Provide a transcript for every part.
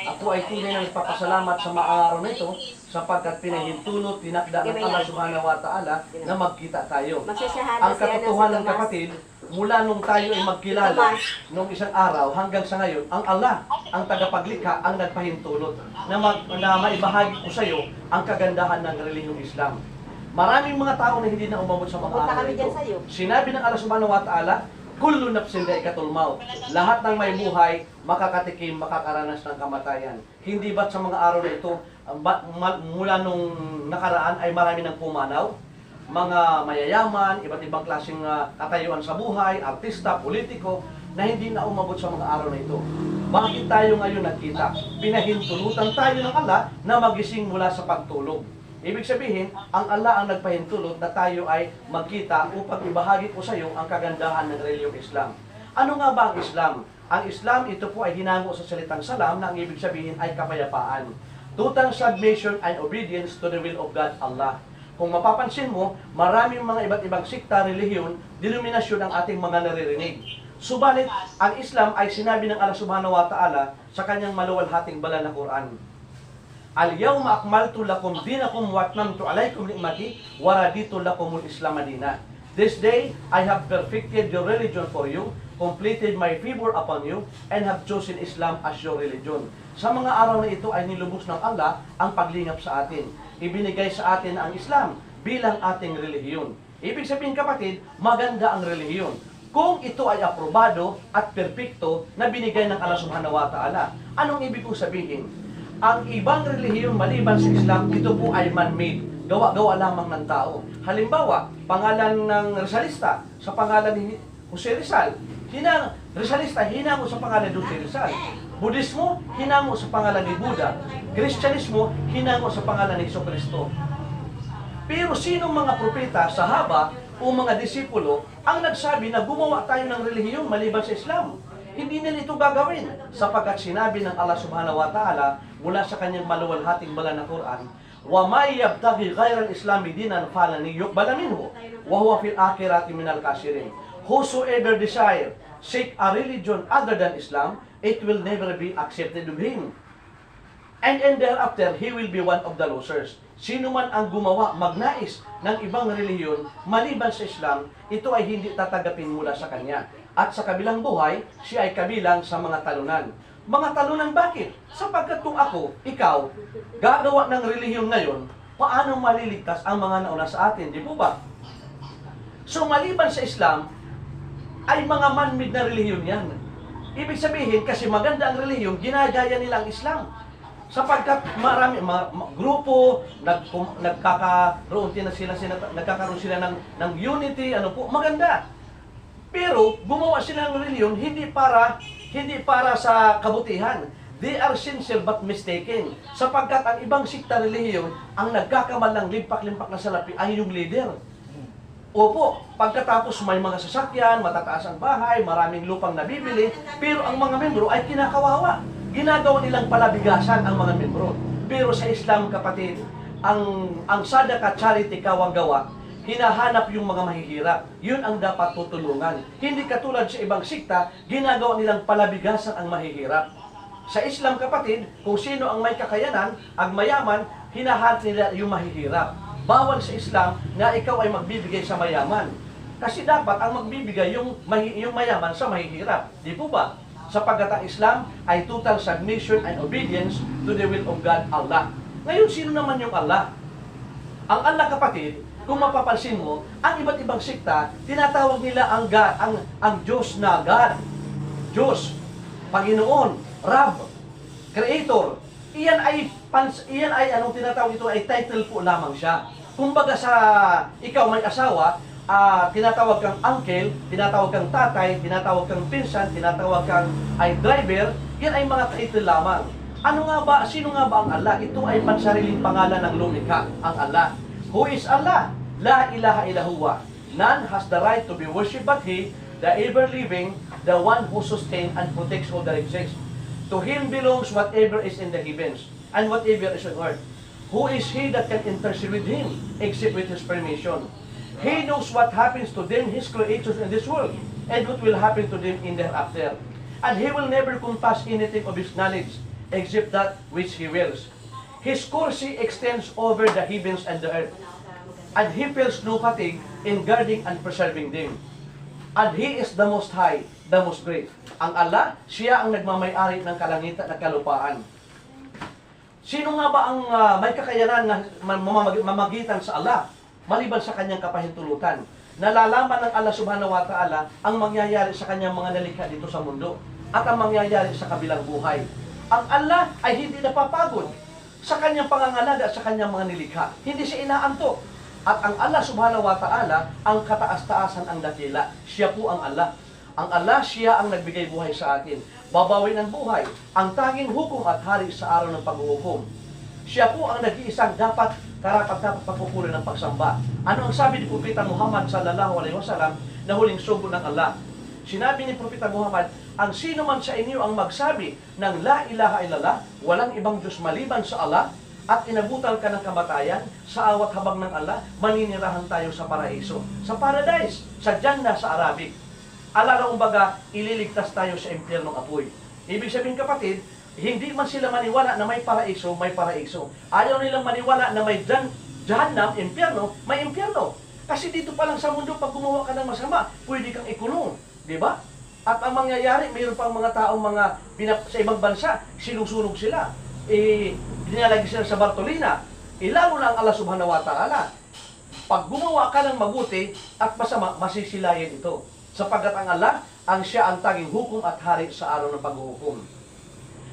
Ako ay tunay na nagpapasalamat sa maaraw na ito sapagkat pinahintulot, tinakda ng Allah subhanahu wa ta'ala na magkita tayo. Ang katotohanan, kapatid, mula nung tayo ay magkilala nung isang araw hanggang sa ngayon, ang Allah, ang tagapaglikha, ang nagpahintulot na maibahagi ko sa iyo ang kagandahan ng relihiyong Islam. Maraming mga tao na hindi na umabot sa mga araw ito. Sinabi ng Allah subhanahu wa ta'ala, kullu nafsin dha'iqatul maut. Lahat ng may buhay, makakatikim, makakaranas ng kamatayan. Hindi ba't sa mga araw na ito, mula nung nakaraan ay marami ng pumanaw? Mga mayayaman, iba't ibang klaseng katayuan sa buhay, artista, politiko, na hindi na umabot sa mga araw na ito. Bakit tayo ngayon nagkita? Pinahintulutan tayo ng Allah na magising mula sa pagtulog. Ibig sabihin, ang Allah ang nagpahintulot na tayo ay magkita upang ibahagi ko sa iyo ang kagandahan ng relihiyong Islam. Ano nga ba ang Islam? Ang Islam, ito po ay hinango sa salitang salam na ang ibig sabihin ay kapayapaan. Total submission and obedience to the will of God, Allah. Kung mapapansin mo, maraming mga iba't ibang sikta, relihiyon, denominasyon ang ating mga naririnig. Subalit, ang Islam ay sinabi ng Allah subhanahu wa ta'ala sa kanyang maluwalhating banal na Quran. Al-yawma akmaltu lakum dinakum wa atmamtu alaykum ni'mati wa raditu lakumul Islam madina. This day I have perfected your religion for you, completed my favor upon you, and have chosen Islam as your religion. Sa mga araw na ito ay nilubos ng Allah ang paglingap sa atin. Ibinigay sa atin ang Islam bilang ating relihiyon. Ibig sabihin, kapatid, maganda ang relihiyon kung ito ay aprobado at perpekto na binigay ng Allah subhanahu wa ta'ala. Anong ibig kong sabihin? Ang ibang relihiyon maliban sa Islam, ito po ay man-made. Gawa-gawa lamang ng tao. Halimbawa, pangalan ng Rizalista sa pangalan ni Jose Rizal. Rizalista, hinango sa pangalan ni Jose Rizal. Budismo, hinango sa pangalan ni Buddha. Kristyanismo, hinango sa pangalan ni Jesucristo. Pero sinong mga propeta, sahaba, o mga disipulo ang nagsabi na gumawa tayo ng relihiyon maliban sa Islam? Hindi nila ito gagawin sapagkat sinabi ng Allah subhanahu wa ta'ala mula sa kanyang maluwalhating banal na Quran, wa may yabtaghi ghayra al-islami dinan falan yuqbal minhu wa huwa fil akhirati minal khasirin. Whosoever desire seek a religion other than Islam, it will never be accepted of him. And thereafter, he will be one of the losers. Sino man ang gumawa, magnais ng ibang relihiyon maliban sa Islam, ito ay hindi tatanggapin mula sa kanya. At sa kabilang buhay, siya ay kabilang sa mga talunan. Mga talunan bakit? Sapagkat kung ako, ikaw, gagawa ng relihiyon ngayon, paano maliligtas ang mga nauna sa atin? Di po ba? So maliban sa Islam, ay mga man-made na relihiyon yan. Ibig sabihin, kasi maganda ang relihiyon, ginagaya nila ang Islam. Sapagkat marami grupo nagkakaroon sila ng unity, ano po, maganda. Pero gumawa sila ng relihiyon hindi para sa kabutihan. They are sincere but mistaken. Sapagkat ang ibang sikta relihiyon ang nagkakamalang limpak-limpak na salapi ay yung leader. Opo, pagkatapos may mga sasakyan, matataas ang bahay, maraming lupang nabibili, pero ang mga membro ay kinakawawa. Ginagawa nilang palabigasan ang mga membro. Pero sa Islam, kapatid, ang sadaka charity kawang-gawa, hinahanap yung mga mahihirap. Yun ang dapat tutulungan. Hindi katulad sa ibang sikta, ginagawa nilang palabigasan ang mahihirap. Sa Islam, kapatid, kung sino ang may kakayanan, ang mayaman, hinahanap nila yung mahihirap. Bawal sa Islam na ikaw ay magbibigay sa mayaman. Kasi dapat ang magbibigay yung mayaman sa mahihirap. Di po ba? Sapagkat ang Islam ay total submission and obedience to the will of God, Allah. Ngayon, sino naman yung Allah? Ang Allah, kapatid, kung mapapansin mo, ang iba't ibang sikta, tinatawag nila ang God, ang Diyos na God. Diyos, Panginoon, Rab, Creator. Iyan ay anong tinatawag ito ay title po lamang siya. Kumbaga sa ikaw may asawa, tinatawag kang uncle, tinatawag kang tatay, tinatawag kang pinsan, tinatawag kang ay driver, yan ay mga title lamang. Sino nga ba ang Allah? Ito ay pansariling pangalan ng lumikha, ang Allah. Who is Allah? La ilaha illa huwa. None has the right to be worshipped but He, the ever-living, the one who sustains and protects all that exists. To Him belongs whatever is in the heavens and whatever is on earth. Who is He that can intercede with Him except with His permission? He knows what happens to them, His creatures in this world, and what will happen to them in thereafter. And He will never compass anything of His knowledge. except that which He wills. His course extends over the heavens and the earth, and He feels no fatigue in guarding and preserving them. And He is the Most High, the Most Great. Ang Allah, Siya ang nagmamay-ari ng kalangitan at kalupaan. Sino nga ba ang may kakayanan na mamagitan sa Allah, maliban sa kanyang kapahintulutan? Nalalaman ng Allah subhanahu wa ta'ala ang mangyayari sa kanyang mga nalikha dito sa mundo at ang mangyayari sa kabilang buhay. Ang Allah ay hindi napapagod sa kanyang pangangalaga at sa kanyang mga nilikha. Hindi siya inaantok. At ang Allah subhanahu wa ta'ala, ang kataas-taasan ang dakila. Siya po ang Allah. Ang Allah, Siya ang nagbigay buhay sa atin. Babawin ang buhay, ang tanging hukom at hari sa araw ng paghuhukom. Siya po ang nag-iisang dapat karapat-dapat pagpupuri ng pagsamba. Ano ang sabi ni Propeta Muhammad sallallahu alaihi wasallam na huling sugo ng Allah? Sinabi ni Propeta Muhammad, ang sino man sa inyo ang magsabi ng la ilaha illallah, walang ibang Diyos maliban sa Allah, at inabutan ka ng kamatayan, sa awat habang ng Allah, maninirahan tayo sa paraiso. Sa paradise, sa Jannah sa Arabic. Alala kumbaga, ililigtas tayo sa impyernong apoy. Ibig sabihin kapatid, hindi man sila maniwala na may paraiso, may paraiso. Ayaw nilang maniwala na may Jahannam, impyerno, may impyerno. Kasi dito pa lang sa mundo, pag gumawa ka ng masama, pwede kang ikulong. Di ba? At ang mangyayari, mayroon pang mga taong sa ibang bansa, sinusunog sila. Dinalagi sila sa Bartolina. Lalo na ang Allah subhanahu wa ta'ala. Pag gumawa ka ng mabuti at masama, masisilayan ito. Sapagkat ang Allah, ang Siya ang tanging hukom at hari sa araw ng paghuhukom.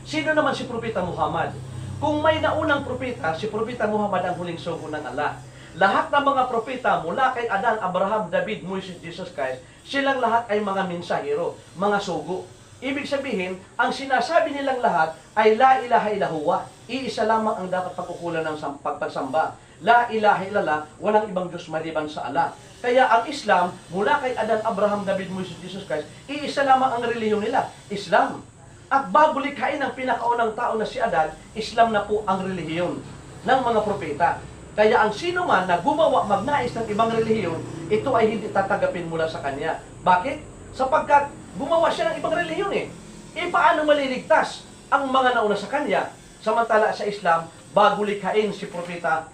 Sino naman si Propeta Muhammad? Kung may naunang propeta, si Propeta Muhammad ang huling sugo ng Allah. Lahat ng mga propeta mula kay Adan, Abraham, David, Moises, Jesus Christ, silang lahat ay mga mensahero, mga sugo. Ibig sabihin, ang sinasabi nilang lahat ay la ilaha illallah. Iisa lamang ang dapat pagkukulan ng pagpagsamba. La ilaha illallah, walang ibang Diyos maliban sa Allah. Kaya ang Islam, mula kay Adan, Abraham, David, Moises, Jesus Christ, iisa lamang ang relihiyon nila, Islam. At bago likhain ang pinakaunang tao na si Adan, Islam na po ang relihiyon ng mga propeta. Kaya ang sino man na gumawa, magnais ng ibang relihiyon, ito ay hindi tatanggapin mula sa kanya. Bakit? Sapagkat gumawa siya ng ibang relihiyon eh. Paano maliligtas ang mga nauna sa kanya? Samantala sa Islam, bago likhain si propeta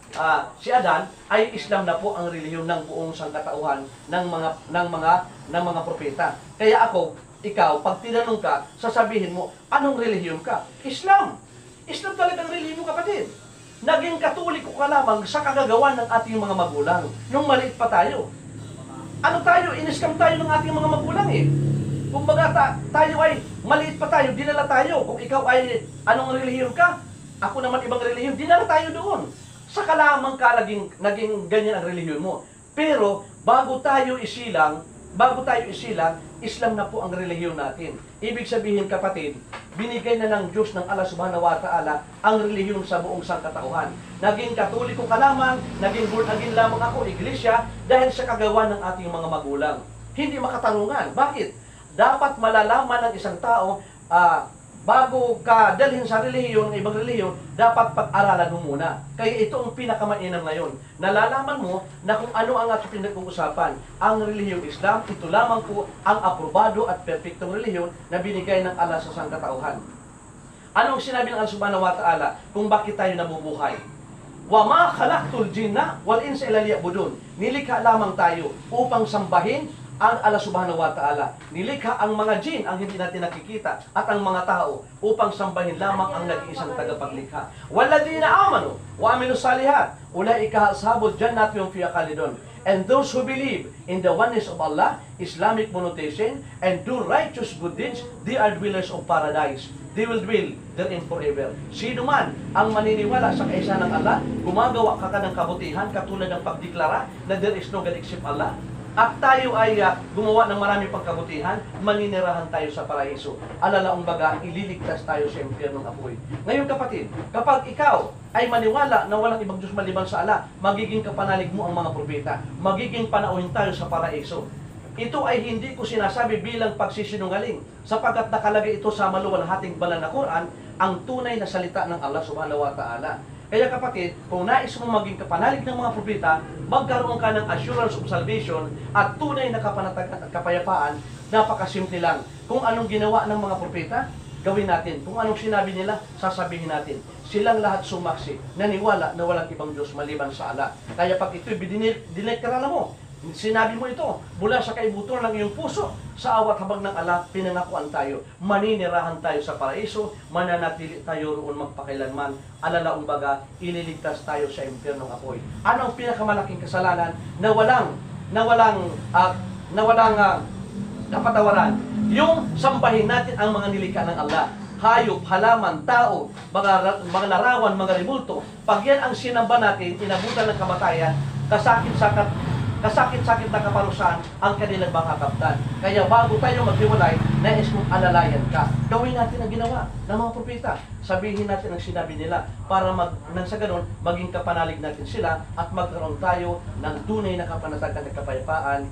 si Adan, ay Islam na po ang relihiyon ng buong sangkatauhan ng mga propeta. Kaya ako, ikaw, pag tinanong ka, sasabihin mo, anong relihiyon ka? Islam. Islam talagang relihiyon mo, kapatid. Naging Katoliko ka lamang sa kagagawan ng ating mga magulang. Nung maliit pa tayo. Ano tayo? Iniskam tayo ng ating mga magulang eh. Kung baga tayo ay maliit pa tayo, dinala tayo. Kung ikaw ay anong relihiyon ka, ako naman ibang relihiyon, dinala tayo doon. Saka lamang ka naging ganyan ang relihiyon mo. Pero bago tayo isilang, Islam na po ang relihiyon natin. Ibig sabihin kapatid, binigay na ng Diyos ng Allah subhanahu wa ta'ala ang relihiyon sa buong sangkatauhan. Naging Katoliko ka lamang, naging born again lamang ako, iglesia, dahil sa kagawa ng ating mga magulang. Hindi makatanungan. Bakit? Dapat malalaman ng isang tao, bago ka dalhin sa relihiyon, ng ibang relihiyon, dapat pag-aralan mo muna. Kaya ito ang pinakamainam ngayon. Nalalaman mo na kung ano ang ating pinag-uusapan. Ang relihiyong Islam, ito lamang po ang aprobado at perfectong relihiyon na binigay ng Allah sa sangkatauhan. Anong sinabi ng Allah subhanahu wa ta'ala kung bakit tayo nabubuhay? Wa ma khalaqtul jinna wal insa illa liya'budun. Nilikha lamang tayo upang sambahin ang Allah subhanahu wa ta'ala. Nilikha ang mga jin, ang hindi natin nakikita, at ang mga tao upang sambahin lamang ang nag-iisang tagapaglikha. Walladina amanu wa amilus salihat, ulaika ashabul jannati hum fiha khalidun. And those who believe in the oneness of Allah, Islamic monotheism, and do righteous good deeds, they are dwellers of paradise. They will dwell therein forever. Sino man ang maniniwala sa kaisa ng Allah, gumagawa ka ng kabutihan, katulad ng pagdeklara na there is no God except Allah, at tayo ay gumawa ng marami pang kabutihan, maninirahan tayo sa paraiso. Alalaong baga, ililigtas tayo sa impyernong apoy. Ngayon kapatid, kapag ikaw ay maniwala na walang ibang Diyos maliban sa Allah, magiging kapanalig mo ang mga propeta. Magiging panauhin tayo sa paraiso. Ito ay hindi ko sinasabi bilang pagsisinungaling, sapagkat nakalagay ito sa maluwalhating banal na Quran, ang tunay na salita ng Allah subhanahu wa ta'ala. Kaya kapatid, kung nais mo maging kapanalig ng mga propeta, magkaroon ka ng assurance of salvation at tunay na kapanatagan at kapayapaan, napakasimple lang. Kung anong ginawa ng mga propeta, gawin natin. Kung anong sinabi nila, sasabihin natin. Silang lahat sumaksi, naniwala na walang ibang Diyos maliban sa Allah. Kaya pag ito'y dineklara mo, sinabi mo ito, mula sa kaibuturan ng iyong puso, sa awat habag ng Allah, pinangakuan tayo. Maninirahan tayo sa paraiso, mananatili tayo roon magpakailanman. Alalaong baga, ililigtas tayo sa impyernong apoy. Ano ang pinakamalaking kasalanan na walang kapatawaran? Yung sambahin natin ang mga nilikha ng Allah. Hayop, halaman, tao, mga larawan, mga rebulto. Pag yan ang sinamba natin, inabutan ng kamatayan, kasakit-sakit na kaparusahan ang kanilang mga kaptan. Kaya bago tayo maghiwalay, nais mong alalayan ka. Gawin natin ang ginawa ng mga propeta. Sabihin natin ang sinabi nila para nang sa ganun, maging kapanalig natin sila at magkaroon tayo ng tunay na kapanatagan at kapayapaan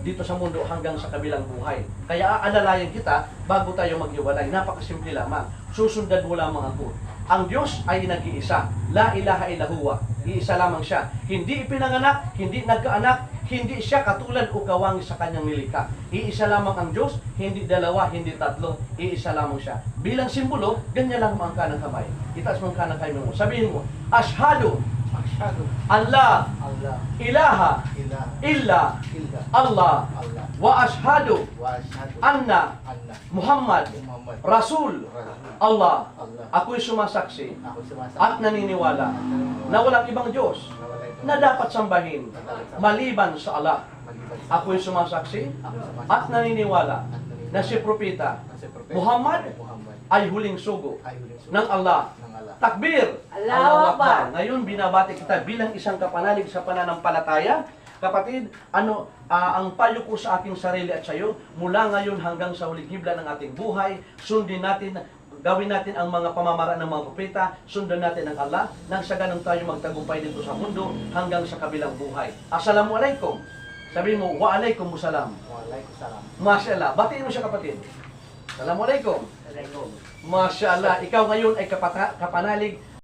dito sa mundo hanggang sa kabilang buhay. Kaya aalalayan kita bago tayo maghiwalay. Napakasimple lamang. Susundan mo lamang ako. Ang Diyos ay nag-iisa. La ilaha illahuwa. Iisa lamang siya. Hindi ipinanganak, hindi nagkaanak, hindi siya katulad o kawangi sa kanyang nilikha. Iisa lamang ang Diyos, hindi dalawa, hindi tatlo. Iisa lamang siya. Bilang simbolo, ganyan lang ang kanang kamay. Itaas mo ang kanang kamay mo. Sabihin mo, Ashhadu Allah ilaha illa Allah wa ashhadu anna Muhammad Rasul Allah. Ako'y sumasaksi at naniniwala na walang ibang Diyos na dapat sambahin maliban sa Allah. Ako'y sumasaksi at naniniwala na si Propeta Muhammad ay huling sugo ng Allah. Takbir! Allahu Akbar! Ngayon, binabati kita bilang isang kapanalig sa pananampalataya. Kapatid, ang payo ko sa aking sarili at sa iyo, mula ngayon hanggang sa huling hibla ng ating buhay, sundin natin, gawin natin ang mga pamamaraan ng mga propeta, sundan natin ang Allah, nang sa ganun tayo magtagumpay dito sa mundo hanggang sa kabilang buhay. Assalamualaikum! Sabihin mo, waalaikum salam. Masya Allah. Batiin mo siya, kapatid. Assalamualaikum. Masya Allah. Ikaw ngayon ay kapanalig